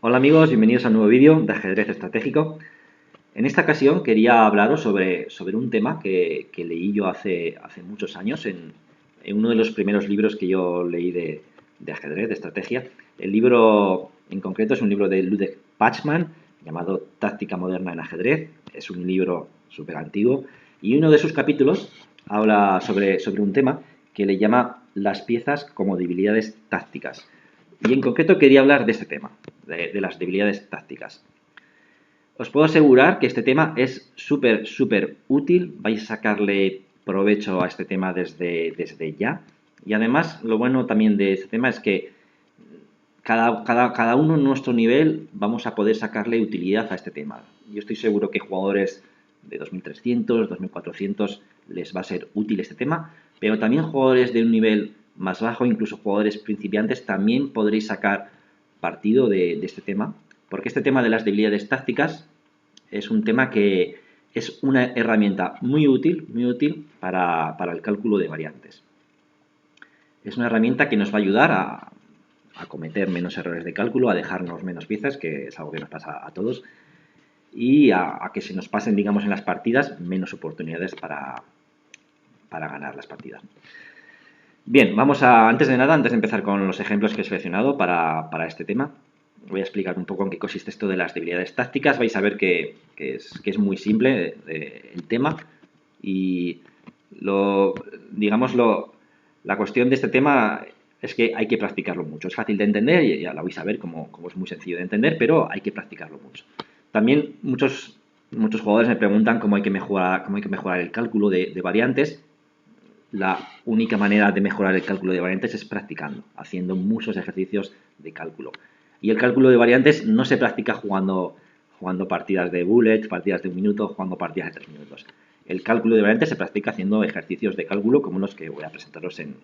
Hola amigos, bienvenidos a un nuevo vídeo de ajedrez estratégico. En esta ocasión quería hablaros sobre un tema que leí yo hace muchos años en uno de los primeros libros que yo leí de ajedrez, de estrategia. El libro en concreto es un libro de Ludwig Pachmann llamado Táctica moderna en ajedrez. Es un libro súper antiguo y uno de sus capítulos habla sobre un tema que le llama las piezas como debilidades tácticas. Y en concreto quería hablar de este tema, de las debilidades tácticas. Os puedo asegurar que este tema es súper útil. Vais a sacarle provecho a este tema desde ya. Y además, lo bueno también de este tema es que cada uno en nuestro nivel vamos a poder sacarle utilidad a este tema. Yo estoy seguro que jugadores de 2300, 2400 les va a ser útil este tema, pero también jugadores de un nivel más bajo, incluso jugadores principiantes, también podréis sacar partido de este tema, porque este tema de las debilidades tácticas es un tema que es una herramienta muy útil para el cálculo de variantes. Es una herramienta que nos va a ayudar a cometer menos errores de cálculo, a dejarnos menos piezas, que es algo que nos pasa a todos, y a que se nos pasen, digamos, en las partidas menos oportunidades para ganar las partidas. Bien, antes de nada, antes de empezar con los ejemplos que he seleccionado para este tema, voy a explicar un poco en qué consiste esto de las debilidades tácticas. Vais a ver que es muy simple el tema y digamos, la cuestión de este tema es que hay que practicarlo mucho. Es fácil de entender y ya lo vais a ver como es muy sencillo de entender, pero hay que practicarlo mucho. También muchos jugadores me preguntan cómo hay que mejorar el cálculo de variantes. La única manera de mejorar el cálculo de variantes es practicando, haciendo muchos ejercicios de cálculo. Y el cálculo de variantes no se practica jugando partidas de bullet, partidas de un minuto, jugando partidas de 3 minutos. El cálculo de variantes se practica haciendo ejercicios de cálculo como los que voy a presentaros en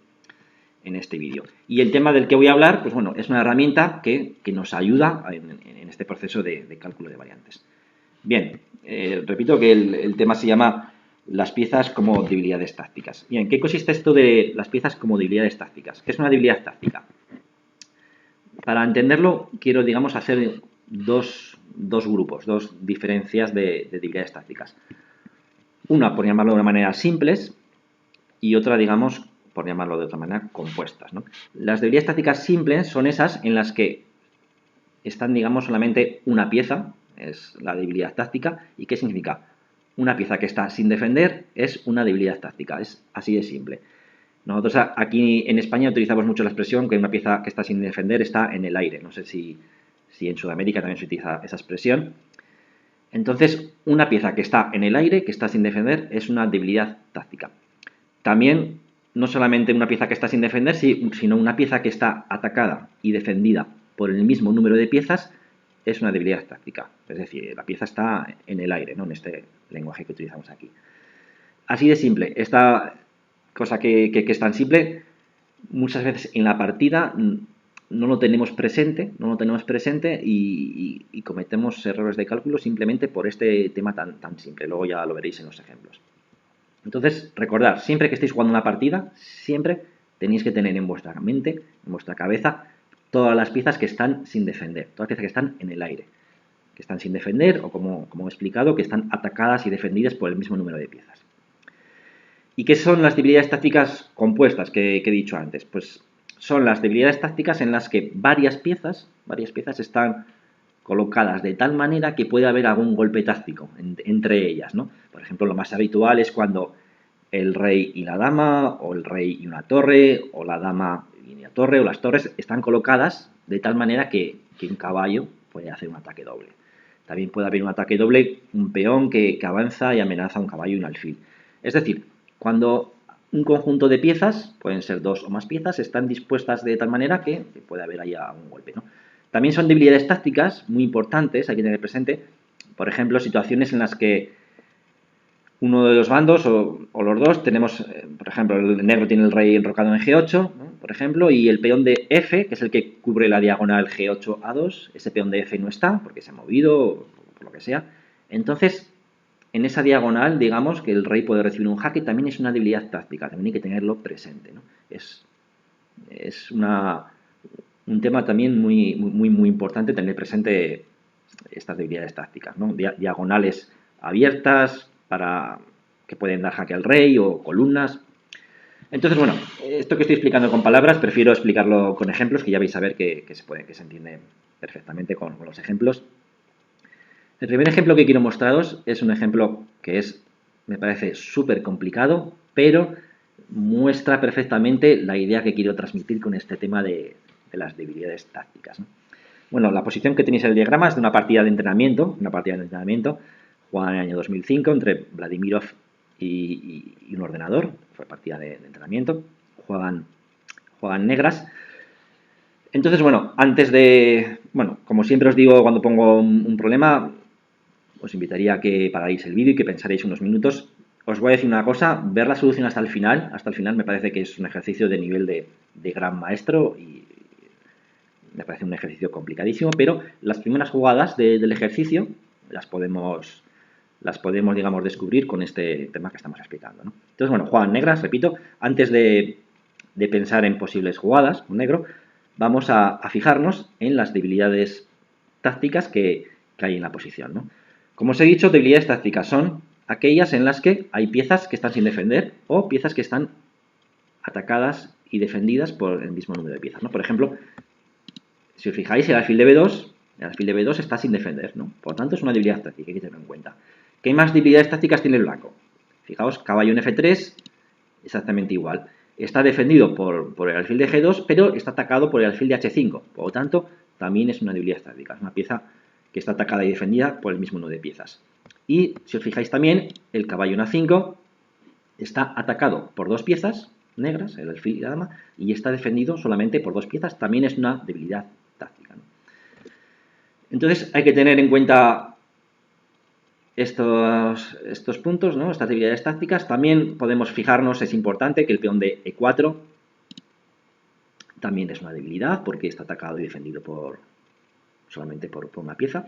este vídeo. Y el tema del que voy a hablar, pues bueno, es una herramienta que nos ayuda en este proceso de cálculo de variantes. Bien, repito que el tema se llama las piezas como debilidades tácticas. Bien, ¿qué consiste esto de las piezas como debilidades tácticas? ¿Qué es una debilidad táctica? Para entenderlo, quiero, digamos, hacer dos grupos, dos diferencias de debilidades tácticas. Una, por llamarlo de una manera, simples, y otra, digamos, por llamarlo de otra manera, compuestas, ¿no? Las debilidades tácticas simples son esas en las que están, digamos, solamente una pieza, es la debilidad táctica. ¿Y qué significa? Una pieza que está sin defender es una debilidad táctica, es así de simple. Nosotros aquí en España utilizamos mucho la expresión que una pieza que está sin defender está en el aire. No sé si en Sudamérica también se utiliza esa expresión. Entonces, una pieza que está en el aire, que está sin defender, es una debilidad táctica. También, no solamente una pieza que está sin defender, sino una pieza que está atacada y defendida por el mismo número de piezas, es una debilidad táctica. Es decir, la pieza está en el aire, ¿no? En este lenguaje que utilizamos aquí. Así de simple. Esta cosa que es tan simple, muchas veces en la partida no lo tenemos presente, y cometemos errores de cálculo simplemente por este tema tan simple. Luego ya lo veréis en los ejemplos. Entonces, recordad, siempre que estéis jugando una partida, siempre tenéis que tener en vuestra mente, en vuestra cabeza, todas las piezas que están sin defender, todas las piezas que están en el aire, que están sin defender o, como he explicado, que están atacadas y defendidas por el mismo número de piezas. ¿Y qué son las debilidades tácticas compuestas que he dicho antes? Pues son las debilidades tácticas en las que varias piezas están colocadas de tal manera que puede haber algún golpe táctico entre ellas, ¿no? Por ejemplo, lo más habitual es cuando el rey y la dama, o el rey y una torre, o la dama y una torre, o las torres están colocadas de tal manera que un caballo puede hacer un ataque doble. También puede haber un ataque doble, un peón que avanza y amenaza a un caballo y un alfil. Es decir, cuando un conjunto de piezas, pueden ser dos o más piezas, están dispuestas de tal manera que puede haber ahí un golpe, ¿no? También son debilidades tácticas muy importantes, hay que tener presente, por ejemplo, situaciones en las que uno de los bandos o los dos tenemos, por ejemplo, el negro tiene el rey enrocado en G8, ¿no? Por ejemplo, y el peón de F, que es el que cubre la diagonal G8-A2, ese peón de F no está porque se ha movido, por lo que sea. Entonces, en esa diagonal, digamos que el rey puede recibir un jaque, también es una debilidad táctica, también hay que tenerlo presente, ¿no? Es un tema también muy importante tener presente estas debilidades tácticas, ¿no? Diagonales abiertas para que pueden dar jaque al rey o columnas. Entonces, bueno, esto que estoy explicando con palabras, prefiero explicarlo con ejemplos, que ya vais a ver que se entiende perfectamente con los ejemplos. El primer ejemplo que quiero mostraros es un ejemplo que me parece súper complicado, pero muestra perfectamente la idea que quiero transmitir con este tema de las debilidades tácticas, ¿no? Bueno, la posición que tenéis en el diagrama es de una partida de entrenamiento, jugada en el año 2005 entre Vladimirov y un ordenador, fue partida de entrenamiento, juegan negras. Entonces, bueno, como siempre os digo cuando pongo un problema, os invitaría a que paráis el vídeo y que pensaréis unos minutos. Os voy a decir una cosa, ver la solución hasta el final me parece que es un ejercicio de nivel de gran maestro y me parece un ejercicio complicadísimo, pero las primeras jugadas del ejercicio las podemos, digamos, descubrir con este tema que estamos explicando, ¿no? Entonces, bueno, juegan negras, repito, antes de pensar en posibles jugadas con negro, vamos a fijarnos en las debilidades tácticas que hay en la posición, ¿no? Como os he dicho, debilidades tácticas son aquellas en las que hay piezas que están sin defender o piezas que están atacadas y defendidas por el mismo número de piezas, ¿no? Por ejemplo, si os fijáis, el alfil de B2 está sin defender, ¿no? Por lo tanto, es una debilidad táctica, hay que tenerlo en cuenta. ¿Qué más debilidades tácticas tiene el blanco? Fijaos, caballo en F3, exactamente igual. Está defendido por el alfil de G2, pero está atacado por el alfil de H5. Por lo tanto, también es una debilidad táctica. Es una pieza que está atacada y defendida por el mismo número de piezas. Y, si os fijáis también, el caballo en A5 está atacado por dos piezas negras, el alfil y la dama, y está defendido solamente por dos piezas. También es una debilidad táctica, ¿no? Entonces, hay que tener en cuenta estos puntos, ¿no? Estas debilidades tácticas. También podemos fijarnos, es importante, que el peón de E4 también es una debilidad porque está atacado y defendido solamente por una pieza.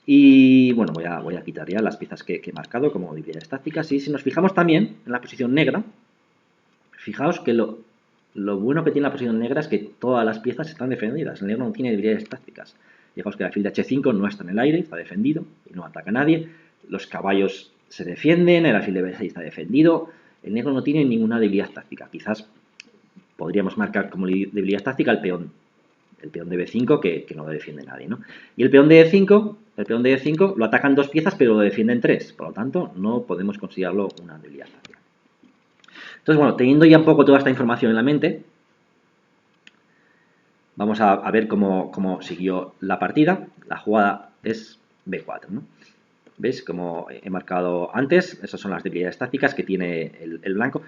Y bueno, voy a quitar ya las piezas que he marcado como debilidades tácticas. Y si nos fijamos también en la posición negra, fijaos que lo bueno que tiene la posición negra es que todas las piezas están defendidas. El negro no tiene debilidades tácticas. Fijaos que el alfil de H5 no está en el aire, está defendido y no ataca a nadie. Los caballos se defienden, el alfil de B6 está defendido. El negro no tiene ninguna debilidad táctica. Quizás podríamos marcar como debilidad táctica el peón de B5 que no lo defiende nadie, ¿no? Y el peón de E5 lo atacan dos piezas pero lo defienden tres. Por lo tanto, no podemos considerarlo una debilidad táctica. Entonces, bueno, teniendo ya un poco toda esta información en la mente, vamos a ver cómo siguió la partida. La jugada es B4, ¿no? ¿Veis? Como he marcado antes, esas son las debilidades tácticas que tiene el blanco.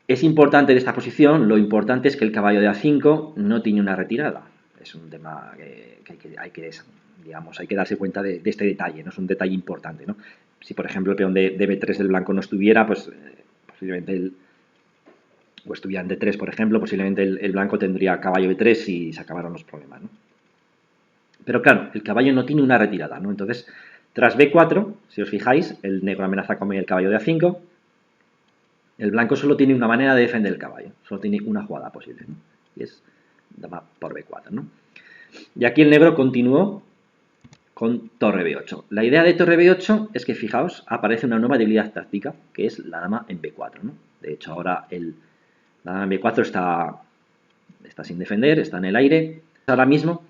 Es importante de esta posición, lo importante es que el caballo de A5 no tiene una retirada. Es un tema que hay que darse cuenta de este detalle, ¿no? Es un detalle importante, ¿no? Si, por ejemplo, el peón de B3 del blanco no estuviera, pues posiblemente o estuviera en D3, por ejemplo, posiblemente el blanco tendría caballo B3 y se acabaron los problemas, ¿no? Pero claro, el caballo no tiene una retirada, ¿no? Entonces, tras B4, si os fijáis, el negro amenaza con el caballo de A5. El blanco solo tiene una manera de defender el caballo, solo tiene una jugada posible, ¿no? Y es dama por B4, ¿no? Y aquí el negro continuó con torre B8. La idea de torre B8 es que, fijaos, aparece una nueva debilidad táctica, que es la dama en B4, ¿no? De hecho, ahora la dama en B4 está sin defender, está en el aire. Ahora mismo,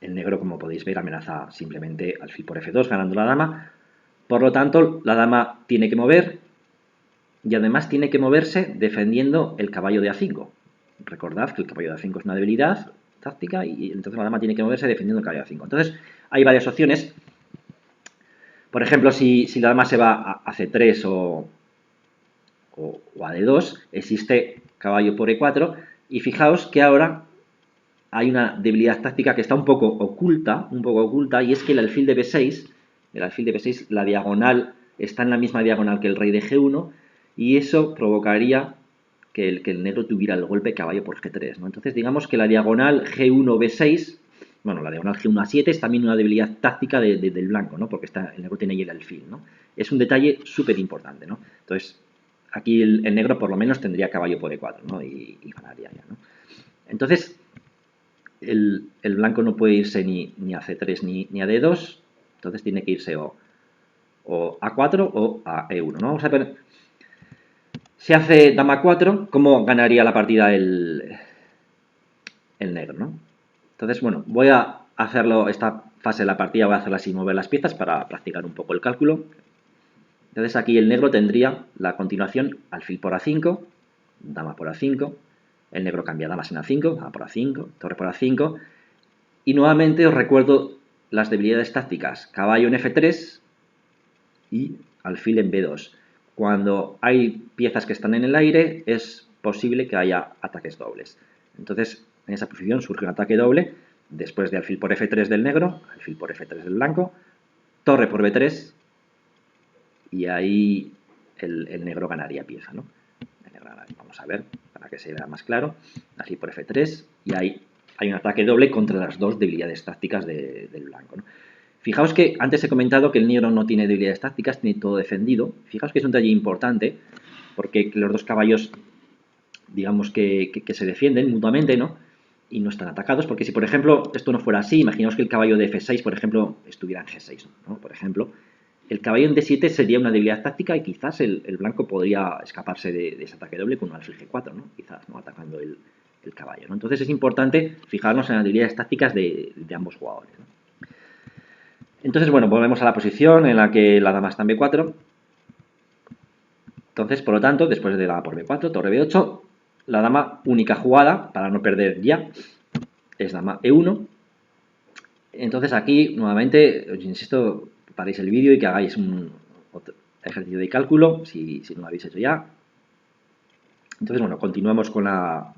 el negro, como podéis ver, amenaza simplemente alfil por F2, ganando la dama. Por lo tanto, la dama tiene que mover y además tiene que moverse defendiendo el caballo de A5. Recordad que el caballo de A5 es una debilidad táctica y entonces la dama tiene que moverse defendiendo el caballo de A5. Entonces, hay varias opciones. Por ejemplo, si la dama se va a C3 o a D2, existe caballo por E4 y fijaos que ahora hay una debilidad táctica que está un poco oculta y es que el alfil de B6, la diagonal está en la misma diagonal que el rey de G1 y eso provocaría que el negro tuviera el golpe caballo por G3, ¿no? Entonces, digamos que la diagonal G1-B6, bueno, la diagonal G1-A7 es también una debilidad táctica del blanco, ¿no? Porque el negro tiene ahí el alfil, ¿no? Es un detalle súper importante, ¿no? Entonces, aquí el negro por lo menos tendría caballo por E4, ¿no? Y ganaría ya, ¿no? Entonces, el blanco no puede irse ni a C3 ni a D2, entonces tiene que irse o A4 o a E1, ¿no? Vamos a ver, si hace dama 4, ¿cómo ganaría la partida el negro, ¿no? Entonces, bueno, voy a hacerlo, esta fase de la partida voy a hacerla sin mover las piezas para practicar un poco el cálculo. Entonces aquí el negro tendría la continuación alfil por A5, dama por A5, el negro cambia damas en A5, dama por A5, torre por A5, y nuevamente os recuerdo las debilidades tácticas, caballo en F3 y alfil en B2. Cuando hay piezas que están en el aire es posible que haya ataques dobles. Entonces, en esa posición surge un ataque doble, después de alfil por F3 del negro, alfil por F3 del blanco, torre por B3, y ahí el negro ganaría pieza, ¿no? Vamos a ver, para que se vea más claro, alfil por F3, y ahí hay un ataque doble contra las dos debilidades tácticas del blanco, ¿no? Fijaos que antes he comentado que el negro no tiene debilidades tácticas, tiene todo defendido. Fijaos que es un detalle importante, porque los dos caballos, digamos que se defienden mutuamente, ¿no? Y no están atacados, porque si, por ejemplo, esto no fuera así, imaginaos que el caballo de F6, por ejemplo, estuviera en G6, ¿no? Por ejemplo, el caballo en D7 sería una debilidad táctica y quizás el blanco podría escaparse de ese ataque doble con un alfil G4, ¿no? Quizás, ¿no? Atacando el caballo, ¿no? Entonces es importante fijarnos en las debilidades tácticas de ambos jugadores, ¿no? Entonces, bueno, volvemos a la posición en la que la dama está en B4. Entonces, por lo tanto, después de dama por B4, torre B8, la dama única jugada, para no perder ya, es dama E1. Entonces aquí, nuevamente, os insisto, paréis el vídeo y que hagáis un ejercicio de cálculo, si no lo habéis hecho ya. Entonces, bueno, continuamos con la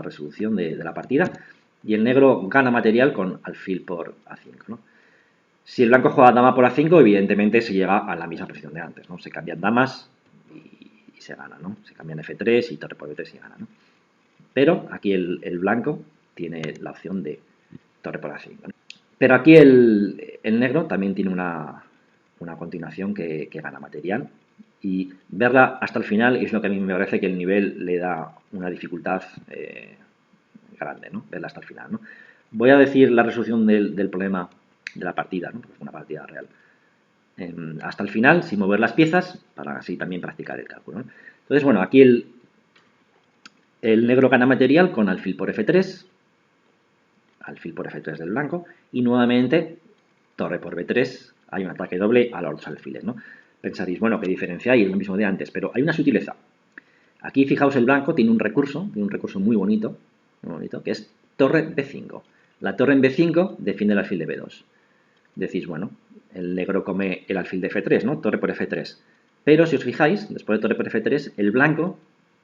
resolución de la partida. Y el negro gana material con alfil por A5, ¿no? Si el blanco juega dama por A5, evidentemente se llega a la misma posición de antes, ¿no? Se cambian damas y se gana, ¿no? Se cambian F3 y torre por B3 y se gana, ¿no? Pero aquí el blanco tiene la opción de torre por A5, ¿no? Pero aquí el negro también tiene una continuación que gana material. Y verla hasta el final es lo que a mí me parece que el nivel le da una dificultad grande, ¿no? Verla hasta el final, ¿no? Voy a decir la resolución del problema de la partida, ¿no? Porque es una partida real. Hasta el final, sin mover las piezas, para así también practicar el cálculo, ¿no? Entonces, bueno, aquí el negro gana material con alfil por F3, alfil por F3 del blanco, y nuevamente torre por B3, hay un ataque doble a los alfiles, ¿no? Pensaréis, bueno, ¿qué diferencia hay? Es lo mismo de antes, pero hay una sutileza. Aquí, fijaos, el blanco tiene un recurso muy bonito, que es torre B5. La torre en B5 defiende el alfil de B2. Decís, bueno, el negro come el alfil de F3, ¿no? Torre por F3. Pero si os fijáis, después de torre por F3, el blanco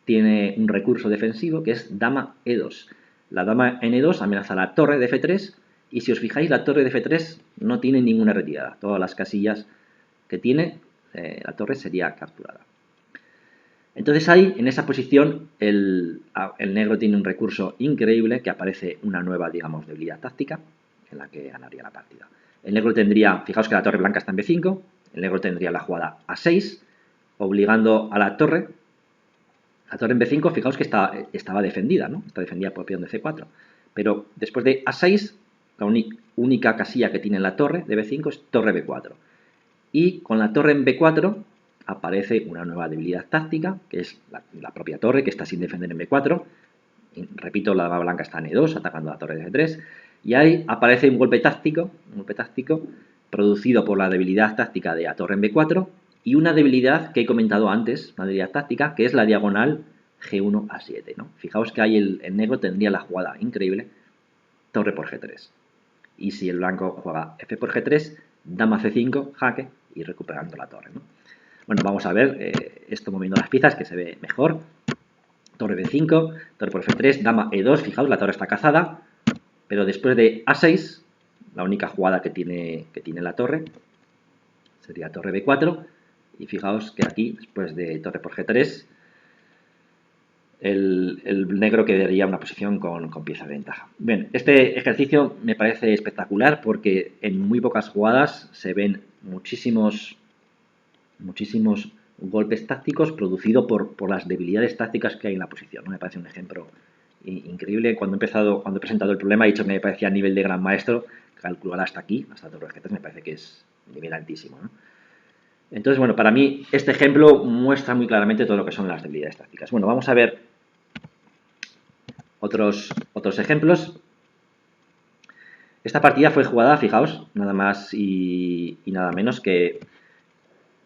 tiene un recurso defensivo que es dama E2. La dama en E2 amenaza la torre de F3 y si os fijáis, la torre de F3 no tiene ninguna retirada. Todas las casillas que tiene, la torre sería capturada. Entonces ahí, en esa posición, el negro tiene un recurso increíble que aparece una nueva, digamos, debilidad táctica en la que ganaría la partida. El negro tendría, fijaos que la torre blanca está en B5, el negro tendría la jugada A6, obligando a la torre en B5, fijaos que estaba defendida, ¿no? Está defendida por peón de C4. Pero después de A6, la única casilla que tiene la torre de B5 es torre B4. Y con la torre en B4 aparece una nueva debilidad táctica, que es la propia torre, que está sin defender en B4. Y, repito, la dama blanca está en E2, atacando a la torre de F3. Y ahí aparece un golpe táctico producido por la debilidad táctica de la torre en B4 y una debilidad que he comentado antes, una debilidad táctica, que es la diagonal G1 a 7, ¿no? Fijaos que ahí el negro tendría la jugada increíble, torre por G3. Y si el blanco juega F por G3, dama C5, jaque y recuperando la torre, ¿no? Bueno, vamos a ver esto moviendo las piezas, que se ve mejor. Torre B5, torre por F3, dama E2, fijaos, la torre está cazada, pero después de A6, la única jugada que tiene la torre sería torre B4, y fijaos que aquí, después de torre por G3, el negro quedaría en una posición con pieza de ventaja. Bien, este ejercicio me parece espectacular porque en muy pocas jugadas se ven muchísimos golpes tácticos producidos por las debilidades tácticas que hay en la posición, ¿no? Me parece un ejemplo increíble. Cuando he presentado el problema, he dicho que me parecía a nivel de gran maestro, calcular hasta aquí, hasta Torres G3, me parece que es nivel altísimo, ¿no? Entonces, bueno, para mí este ejemplo muestra muy claramente todo lo que son las debilidades tácticas. Bueno, vamos a ver otros ejemplos. Esta partida fue jugada, fijaos, nada más y nada menos que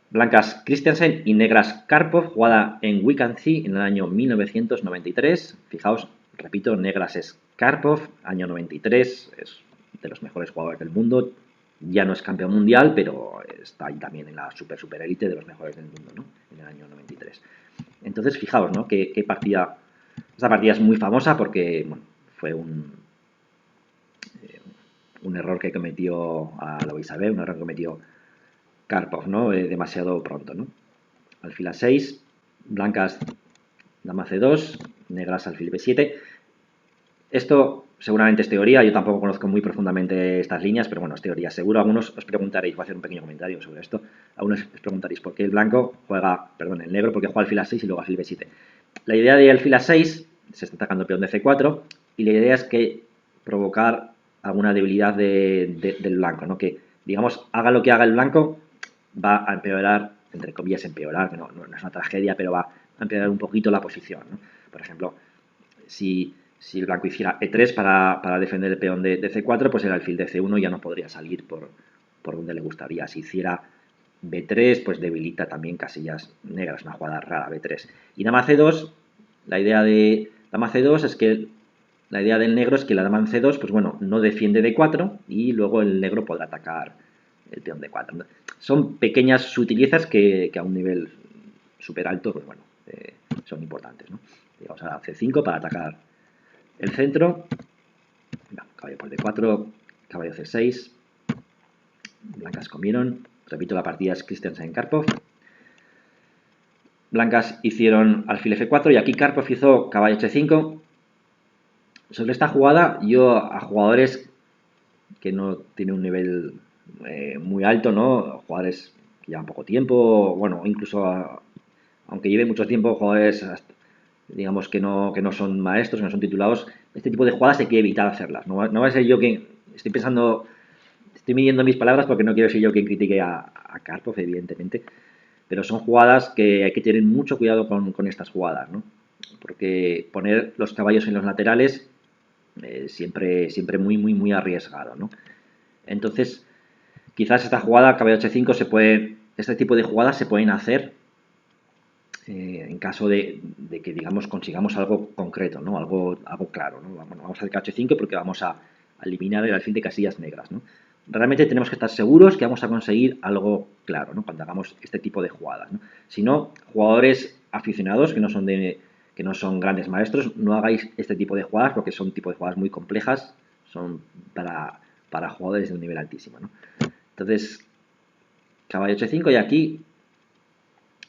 blancas Christensen y negras Karpov, jugada en Wincancy en el año 1993. Fijaos, repito, negras es Karpov, año 93, es de los mejores jugadores del mundo. Ya no es campeón mundial, pero está ahí también en la super élite de los mejores del mundo, ¿no? En el año 93. Entonces, fijaos, ¿no? Qué partida. Esta partida es muy famosa porque, bueno, fue un error que cometió, lo vais a ver, un error que cometió Karpov, ¿no? Demasiado pronto, ¿no? Alfil A6, blancas dama C2, negras alfil B7. Esto seguramente es teoría, yo tampoco conozco muy profundamente estas líneas, pero bueno, es teoría. Seguro algunos os preguntaréis, voy a hacer un pequeño comentario sobre esto, algunos os preguntaréis por qué el blanco juega, perdón, el negro, porque juega alfil A6 y luego alfil B7. La idea de alfil A6, se está atacando el peón de C4, y la idea es que provocar alguna debilidad del blanco, ¿no? Que, digamos, haga lo que haga el blanco, va a empeorar, entre comillas, empeorar, que no es una tragedia, pero va a empeorar un poquito la posición, ¿no? Por ejemplo, si el blanco hiciera E3 para defender el peón de C4, pues el alfil de C1 ya no podría salir por donde le gustaría. Si hiciera B3, pues debilita también casillas negras, una jugada rara, B3. Y dama C2, la idea de dama C2 es que la idea del negro es que la dama en C2, pues bueno, no defiende D4 y luego el negro podrá atacar el peón D4. Son pequeñas sutilezas que a un nivel súper alto, pues bueno, son importantes, ¿no? Vamos a C5 para atacar el centro. Caballo por D4, caballo C6. Blancas comieron. Repito, la partida es Christensen-Karpov. Blancas hicieron alfil F4 y aquí Karpov hizo caballo H5. Sobre esta jugada, yo a jugadores que no tienen un nivel muy alto, ¿no? Jugadores que llevan poco tiempo, bueno, incluso aunque lleven mucho tiempo, jugadores digamos que no son maestros, que no son titulados, este tipo de jugadas hay que evitar hacerlas. No va a ser yo quien estoy pensando, estoy midiendo mis palabras porque no quiero ser yo quien critique a Karpov, evidentemente, pero son jugadas que hay que tener mucho cuidado con estas jugadas, ¿no? Porque poner los caballos en los laterales siempre muy arriesgado, ¿no? Entonces, quizás esta jugada, caballo H5, este tipo de jugadas se pueden hacer en caso de que, digamos, consigamos algo concreto, ¿no? Algo claro, ¿no? Bueno, vamos a hacer H5 porque vamos a eliminar el alfil de casillas negras, ¿no? Realmente tenemos que estar seguros que vamos a conseguir algo claro, ¿no? Cuando hagamos este tipo de jugadas, ¿no? Si no, jugadores aficionados que no son grandes maestros, no hagáis este tipo de jugadas porque son tipo de jugadas muy complejas, son para jugadores de un nivel altísimo, ¿no? Entonces, caballo H5 y aquí,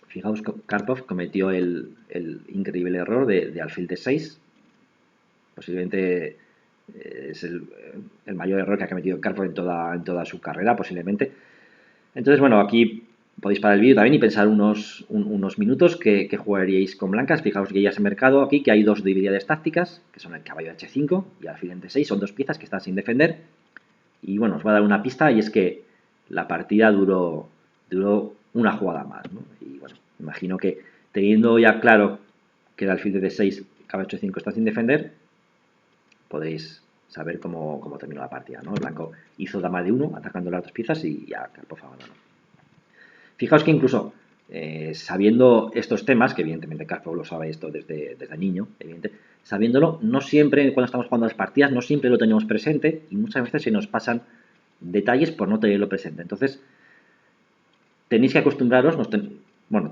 fijaos, Karpov cometió el increíble error de alfil D6. Posiblemente es el mayor error que ha cometido Karpov en toda su carrera, posiblemente. Entonces, bueno, aquí podéis parar el vídeo también y pensar unos minutos que jugaríais con blancas. Fijaos que ya se mercado aquí que hay dos debilidades tácticas, que son el caballo H5 y el alfil en D6. Son dos piezas que están sin defender. Y bueno, os voy a dar una pista y es que la partida duró una jugada más, ¿no? Y bueno, imagino que teniendo ya claro que el alfil de D6, caballo H5 está sin defender, podéis saber cómo terminó la partida, ¿no? El blanco hizo dama de 1 atacando las dos piezas y ya Karpov abandonó. Fijaos que incluso sabiendo estos temas, que evidentemente Karpov lo sabe esto desde niño, sabiéndolo, no siempre cuando estamos jugando las partidas, no siempre lo tenemos presente y muchas veces se nos pasan detalles por no tenerlo presente. Entonces, tenéis que acostumbraros,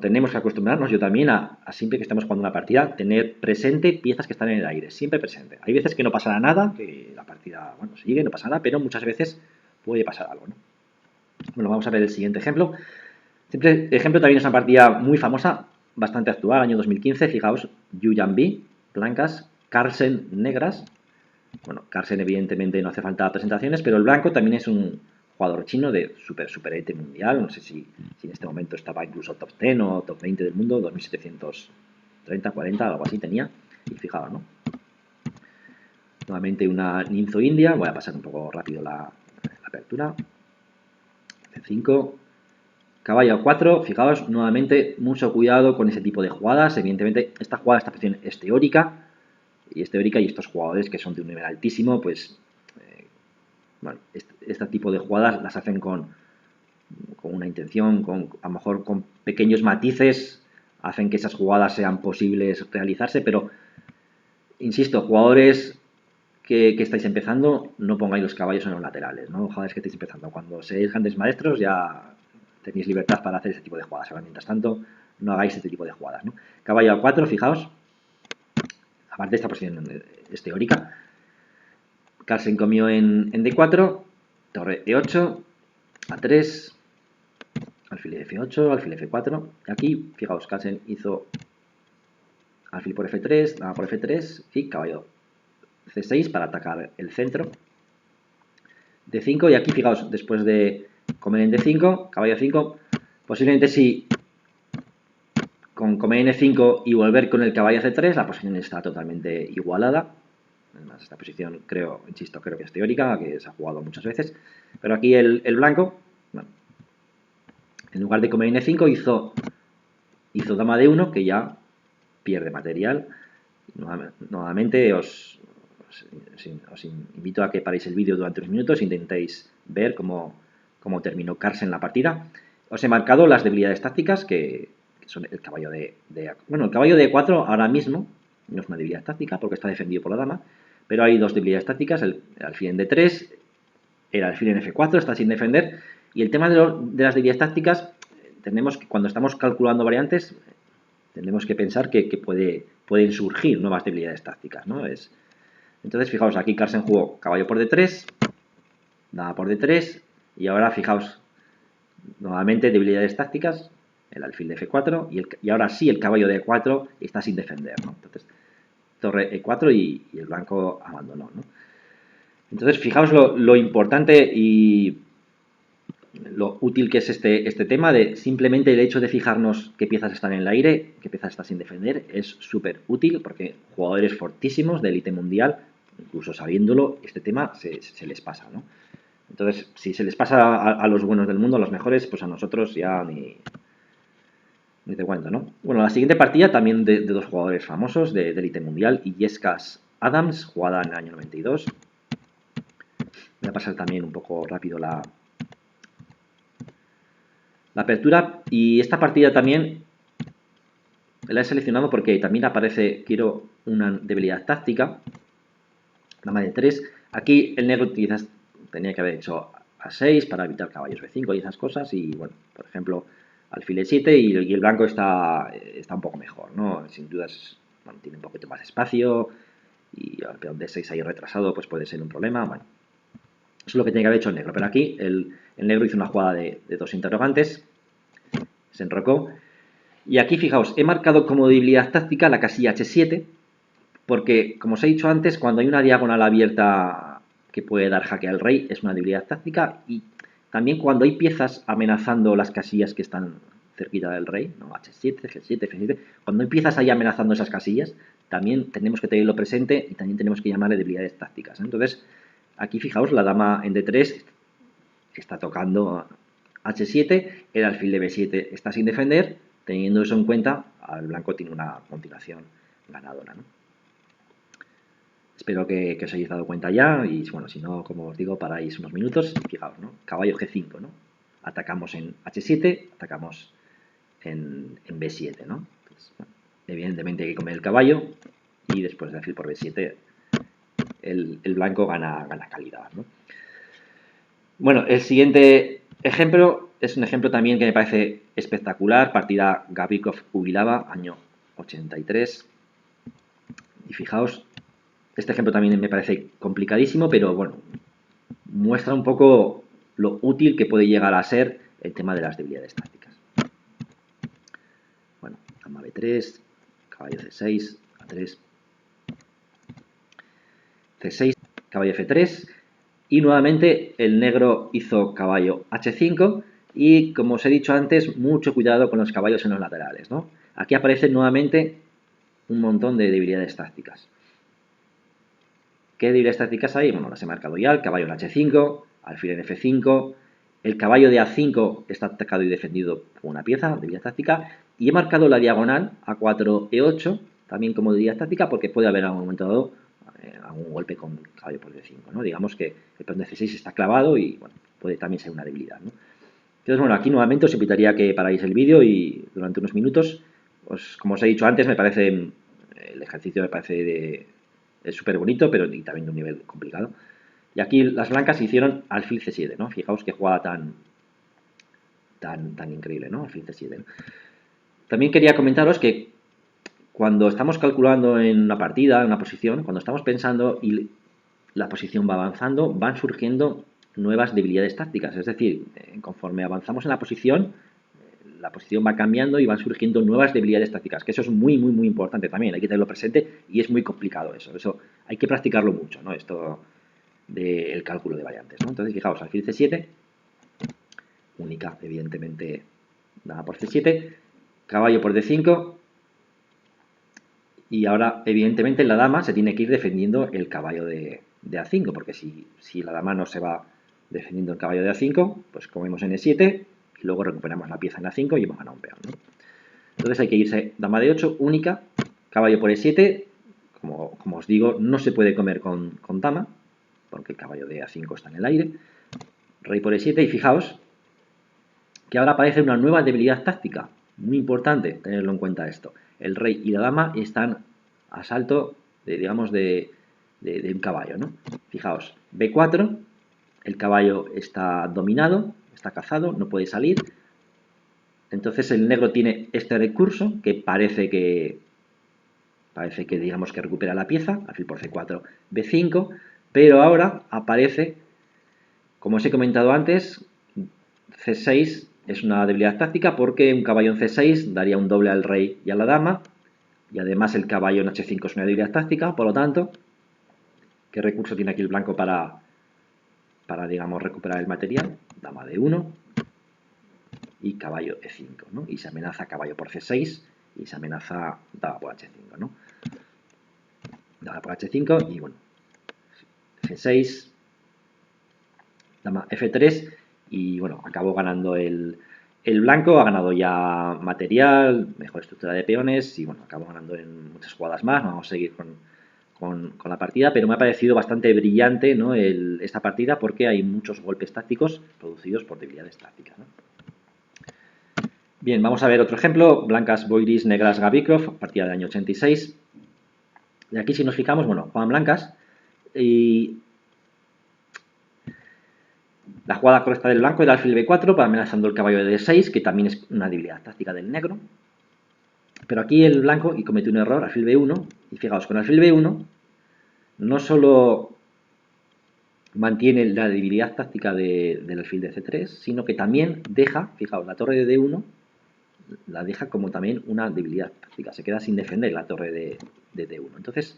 tenemos que acostumbrarnos, yo también, a siempre que estamos jugando una partida, tener presente piezas que están en el aire, siempre presente. Hay veces que no pasará nada, que la partida, sigue, no pasa nada, pero muchas veces puede pasar algo, ¿no? Bueno, vamos a ver el siguiente ejemplo. Este ejemplo también es una partida muy famosa, bastante actual, año 2015, fijaos, Yu Yanbi, blancas, Carlsen, negras. Bueno, Carlsen evidentemente no hace falta presentaciones, pero el blanco también es un jugador chino de super élite mundial, no sé si en este momento estaba incluso top 10 o top 20 del mundo, 2730, 40, algo así tenía, y fijaos, ¿no? Nuevamente una Ninzo India. Voy a pasar un poco rápido la apertura. C5. Caballo a 4. Fijaos, nuevamente, mucho cuidado con ese tipo de jugadas. Evidentemente, esta posición es teórica. Y es teórica y estos jugadores que son de un nivel altísimo, pues, bueno, este tipo de jugadas las hacen con una intención, a lo mejor con pequeños matices, hacen que esas jugadas sean posibles realizarse, pero, insisto, jugadores que estáis empezando, no pongáis los caballos en los laterales, ¿no? Jugadores que estáis empezando. Cuando seáis grandes maestros ya tenéis libertad para hacer ese tipo de jugadas. Ahora, mientras tanto, no hagáis este tipo de jugadas, ¿no? Caballo a 4, fijaos. Aparte de esta posición es teórica. Carlsen comió en D4, torre E8, A3, alfil F8, alfil F4. Y aquí, fijaos, Carlsen hizo alfil por F3, dama por F3 y caballo C6 para atacar el centro. D5 y aquí, fijaos, después de comer en D5, caballo 5, posiblemente si con comer en E5 y volver con el caballo C3, la posición está totalmente igualada. Además, esta posición, insisto, creo que es teórica, que se ha jugado muchas veces. Pero aquí el blanco, bueno, en lugar de comer en E5, hizo dama D1, que ya pierde material. Nuevamente os invito a que paréis el vídeo durante unos minutos e intentéis ver cómo terminó Carlsen la partida. Os he marcado las debilidades tácticas que son el caballo bueno, el caballo de 4 ahora mismo no es una debilidad táctica porque está defendido por la dama, pero hay dos debilidades tácticas, el alfil en D3, el alfil en F4 está sin defender, y el tema de las debilidades tácticas, tenemos que, cuando estamos calculando variantes, tenemos que pensar que pueden surgir nuevas debilidades tácticas, ¿no? Entonces, fijaos, aquí Carlsen jugó caballo por D3, dama por D3, y ahora, fijaos, nuevamente debilidades tácticas, el alfil de F4, y ahora sí el caballo de E4 está sin defender, ¿no? Entonces, torre E4 y el blanco abandonó, ¿no? Entonces, fijaos lo importante y lo útil que es este tema de simplemente el hecho de fijarnos qué piezas están en el aire, qué piezas están sin defender, es súper útil porque jugadores fortísimos de élite mundial, incluso sabiéndolo, este tema se les pasa, ¿no? Entonces, si se les pasa a los buenos del mundo, a los mejores, pues a nosotros ya ni te cuento, ¿no? Bueno, la siguiente partida también de dos jugadores famosos de élite mundial, Illescas Adams, jugada en el año 92. Voy a pasar también un poco rápido la apertura, y esta partida también la he seleccionado porque también aparece, quiero una debilidad táctica, dama de 3. Aquí el negro quizás tenía que haber hecho A6 para evitar caballos B5 y esas cosas, y bueno, por ejemplo, alfil E7 y el blanco está un poco mejor, ¿no? Sin dudas, bueno, tiene un poquito más espacio y el peón D6 ahí retrasado pues puede ser un problema, bueno. Eso es lo que tiene que haber hecho el negro, pero aquí el negro hizo una jugada de dos interrogantes, se enrocó. Y aquí, fijaos, he marcado como debilidad táctica la casilla H7, porque, como os he dicho antes, cuando hay una diagonal abierta que puede dar jaque al rey, es una debilidad táctica, y también cuando hay piezas amenazando las casillas que están cerquita del rey, ¿no? H7, G7, F7, cuando hay piezas ahí amenazando esas casillas, también tenemos que tenerlo presente y también tenemos que llamarle debilidades tácticas, ¿no? Entonces, aquí, fijaos, la dama en D3 está tocando H7, el alfil de B7 está sin defender. Teniendo eso en cuenta, el blanco tiene una continuación ganadora, ¿no? Espero que os hayáis dado cuenta ya, y bueno, si no, como os digo, paráis unos minutos y fijaos, ¿no? Caballo G5, ¿no? Atacamos en H7, atacamos en B7, ¿no? Entonces, bueno, evidentemente hay que comer el caballo y después de alfil por B7 el blanco gana calidad, ¿no? Bueno, el siguiente ejemplo es un ejemplo también que me parece espectacular, partida Gavikov-Ubilava, año 83. Y fijaos, este ejemplo también me parece complicadísimo, pero bueno, muestra un poco lo útil que puede llegar a ser el tema de las debilidades tácticas. Bueno, dama B3, caballo C6, A3, C6, caballo F3, y nuevamente el negro hizo caballo H5, y como os he dicho antes, mucho cuidado con los caballos en los laterales, ¿no? Aquí aparecen nuevamente un montón de debilidades tácticas. ¿Qué debilidades tácticas hay? Bueno, las he marcado ya, el caballo en H5, alfil en F5, el caballo de A5 está atacado y defendido con una pieza, debilidad táctica, y he marcado la diagonal A4, E8, también como debilidad táctica, porque puede haber en algún momento dado algún golpe con caballo por D5, ¿no? Digamos que el peón de C6 está clavado y, bueno, puede también ser una debilidad, ¿no? Entonces, bueno, aquí nuevamente os invitaría a que paráis el vídeo y durante unos minutos, pues, como os he dicho antes, me parece, el ejercicio me parece es súper bonito, pero y también de un nivel complicado. Y aquí las blancas hicieron alfil C7, ¿no? Fijaos qué jugada tan increíble, ¿no? Alfil C7, ¿no? También quería comentaros que cuando estamos calculando en una partida, en una posición, cuando estamos pensando y la posición va avanzando, van surgiendo nuevas debilidades tácticas. Es decir, conforme avanzamos en la posición va cambiando y van surgiendo nuevas debilidades tácticas, que eso es muy, muy, muy importante también. Hay que tenerlo presente y es muy complicado eso. Eso hay que practicarlo mucho, ¿no? Esto del cálculo de variantes, ¿no? Entonces, fijaos, alfil C7, única, evidentemente, dama por C7, caballo por D5, y ahora, evidentemente, la dama se tiene que ir defendiendo el caballo de A5, porque si la dama no se va defendiendo el caballo de A5, pues comemos en E7 y luego recuperamos la pieza en A5 y hemos ganado un peón, ¿no? Entonces hay que irse dama de 8, única, caballo por E7, como os digo, no se puede comer con dama, porque el caballo de A5 está en el aire, rey por E7, y fijaos que ahora aparece una nueva debilidad táctica, muy importante tenerlo en cuenta esto. El rey y la dama están a salto, digamos, de un caballo, ¿no? Fijaos, B4, el caballo está dominado, está cazado, no puede salir. Entonces el negro tiene este recurso que parece que digamos que recupera la pieza, alfil por C4, B5, pero ahora aparece, como os he comentado antes, C6 es una debilidad táctica porque un caballo en C6 daría un doble al rey y a la dama, y además el caballo en H5 es una debilidad táctica, por lo tanto, ¿qué recurso tiene aquí el blanco para digamos, recuperar el material? Dama de 1 y caballo E5, ¿no? Y se amenaza caballo por C6 y se amenaza dama por H5, ¿no? Dama por H5 y, bueno, C6, dama F3 y, bueno, acabó ganando el blanco, ha ganado ya material, mejor estructura de peones y, bueno, acabó ganando en muchas jugadas más. No vamos a seguir con la partida, pero me ha parecido bastante brillante, ¿no? Esta partida porque hay muchos golpes tácticos producidos por debilidades tácticas, ¿no? Bien, vamos a ver otro ejemplo, blancas Boiris, negras Gavikov, partida del año 86. Y aquí si nos fijamos, bueno, juegan blancas y la jugada correcta del blanco era alfil B4 para amenazando el caballo de D6, que también es una debilidad táctica del negro. Pero aquí el blanco, y cometió un error, alfil B1, y fijaos, con alfil B1 no solo mantiene la debilidad táctica del alfil de C3, sino que también deja, fijaos, la torre de D1 la deja como también una debilidad táctica, se queda sin defender la torre de D1. Entonces,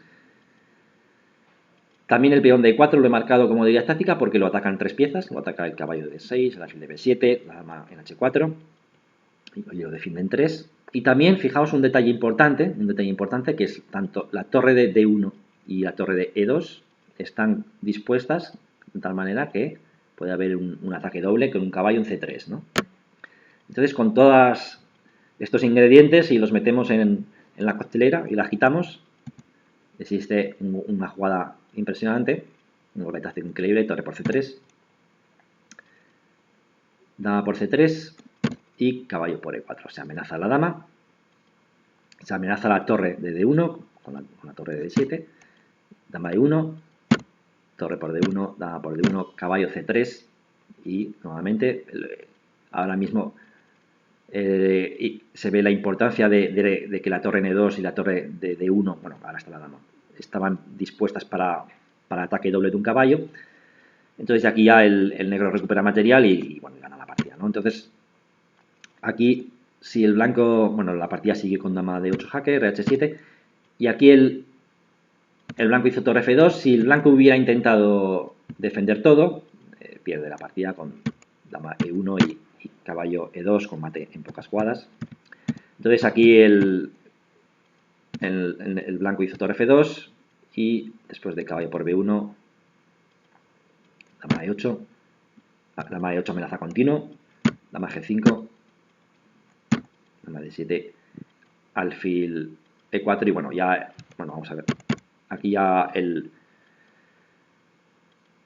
también el peón de E4 lo he marcado como debilidad táctica porque lo atacan tres piezas, lo ataca el caballo de D6, el alfil de B7, la dama en H4, y lo defiende en 3. Y también, fijaos un detalle importante que es tanto la torre de D1 y la torre de E2 están dispuestas de tal manera que puede haber un ataque doble con un caballo en C3, ¿no? Entonces, con todos estos ingredientes, y los metemos en la costelera y la agitamos, existe una jugada impresionante, un golpe táctico increíble, torre por C3, dama por C3 y caballo por E4. Se amenaza la dama, se amenaza la torre de D1 con la torre de D7, dama de 1, torre por D1, dama por D1, caballo C3 y nuevamente ahora mismo se ve la importancia de que la torre N2 y la torre de D1, bueno, ahora está la dama, estaban dispuestas para ataque doble de un caballo. Entonces aquí ya el negro recupera material y bueno, gana la partida, ¿no? Entonces aquí si el blanco, bueno, la partida sigue con dama de 8 jaque, RH7, y aquí el blanco hizo torre F2, si el blanco hubiera intentado defender todo, pierde la partida con dama E1 y caballo E2 con mate en pocas jugadas. Entonces aquí el blanco hizo torre F2 y después de caballo por B1, dama E8, dama E8 amenaza continuo, dama G5, dama D7, alfil E4 y bueno, vamos a ver. Aquí ya el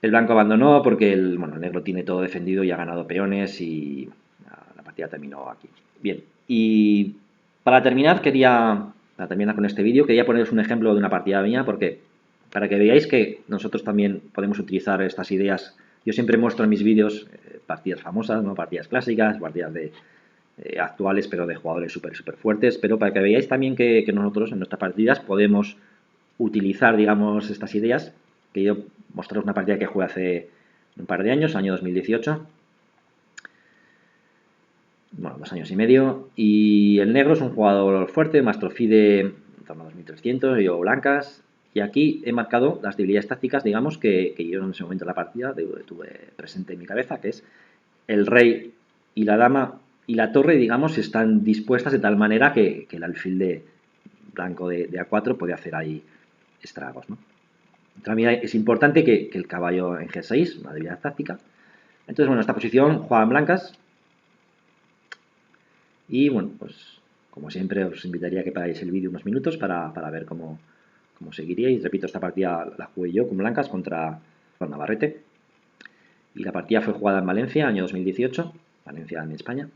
blanco abandonó porque el negro tiene todo defendido y ha ganado peones y la partida terminó aquí. Bien, y para terminar con este vídeo, quería poneros un ejemplo de una partida mía porque para que veáis que nosotros también podemos utilizar estas ideas. Yo siempre muestro en mis vídeos partidas famosas, ¿no? Partidas clásicas, partidas actuales, pero de jugadores súper fuertes, pero para que veáis también que nosotros en nuestras partidas podemos utilizar, digamos, estas ideas, que yo mostraros una partida que jugué hace un par de años, año 2018, bueno, 2 años y medio, y el negro es un jugador fuerte, Mastrofide en torno a 2300, yo blancas, y aquí he marcado las debilidades tácticas, digamos, que yo en ese momento de la partida tuve presente en mi cabeza, que es el rey y la dama y la torre, digamos, están dispuestas de tal manera que el alfil de blanco de A4 puede hacer ahí estragos, ¿no? También es importante que el caballo en G6, una debilidad táctica. Entonces, bueno, esta posición juegan blancas. Y bueno, pues como siempre os invitaría a que paráis el vídeo unos minutos para ver cómo seguiríais. Repito, esta partida la jugué yo con blancas contra Juan Navarrete. Y la partida fue jugada en Valencia, año 2018, Valencia en España.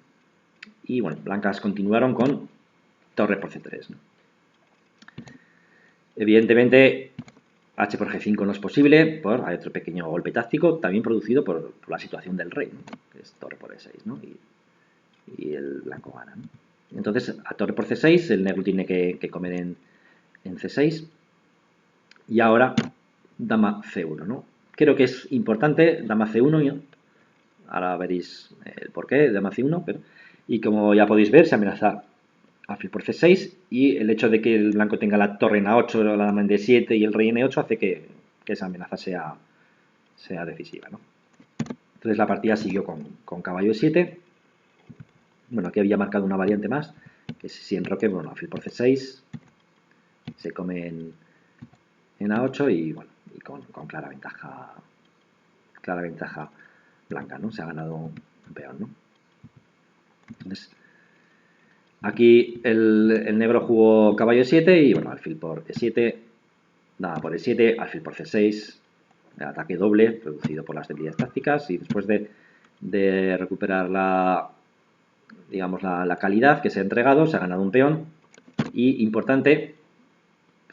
Y bueno, blancas continuaron con torre por C3, ¿no? Evidentemente, H por G5 no es posible, hay otro pequeño golpe táctico, también producido por la situación del rey, ¿no? Que es torre por E6, ¿no? Y el blanco gana, ¿no? Entonces, a torre por C6, el negro tiene que comer en C6. Y ahora, dama C1, ¿no? Creo que es importante, dama C1, ahora veréis el porqué, dama C1, y como ya podéis ver, se amenaza alfil por C6 y el hecho de que el blanco tenga la torre en A8, la dama en D7 y el rey en E8 hace que esa amenaza sea decisiva, ¿no? Entonces la partida siguió con caballo E7. Bueno, aquí había marcado una variante más, que si enroque, bueno, alfil por C6, se come en A8 y bueno, y con clara ventaja blanca, ¿no? Se ha ganado un peón, ¿no? Entonces, aquí el negro jugó caballo E7 y bueno, alfil por E7, dama por E7, alfil por C6, el ataque doble producido por las debilidades tácticas y después de recuperar digamos, la calidad que se ha entregado, se ha ganado un peón y, importante,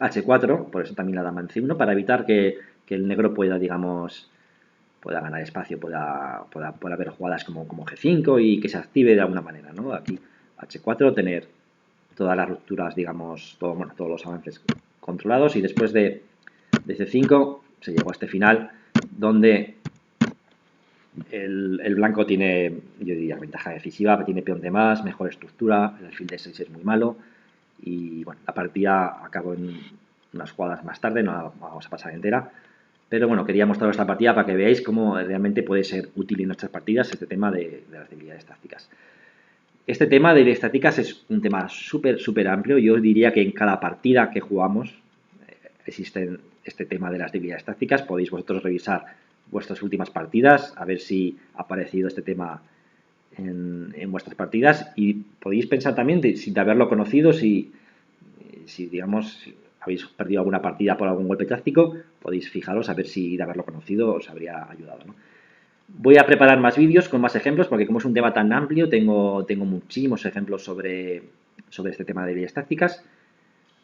H4, por eso también la dama en C1, para evitar que el negro pueda, digamos, pueda ganar espacio, pueda haber jugadas como G5 y que se active de alguna manera, ¿no? Aquí H4, tener todas las rupturas, digamos, todos los avances controlados y después de C5 se llegó a este final donde el blanco tiene, yo diría, ventaja decisiva, tiene peón de más, mejor estructura, el alfil de 6 es muy malo y bueno, la partida acabó en unas jugadas más tarde, no la vamos a pasar entera, pero bueno, quería mostraros esta partida para que veáis cómo realmente puede ser útil en nuestras partidas este tema de las debilidades tácticas. Este tema de debilidades tácticas es un tema súper amplio, yo os diría que en cada partida que jugamos existe este tema de las debilidades tácticas, podéis vosotros revisar vuestras últimas partidas, a ver si ha aparecido este tema en vuestras partidas y podéis pensar también sin haberlo conocido, si digamos habéis perdido alguna partida por algún golpe táctico, podéis fijaros a ver si de haberlo conocido os habría ayudado, ¿no? Voy a preparar más vídeos con más ejemplos porque como es un tema tan amplio tengo muchísimos ejemplos sobre este tema de debilidades tácticas.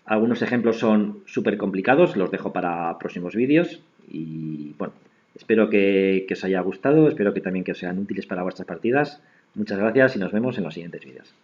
Algunos ejemplos son súper complicados, los dejo para próximos vídeos y bueno, espero que os haya gustado, espero que también que os sean útiles para vuestras partidas. Muchas gracias y nos vemos en los siguientes vídeos.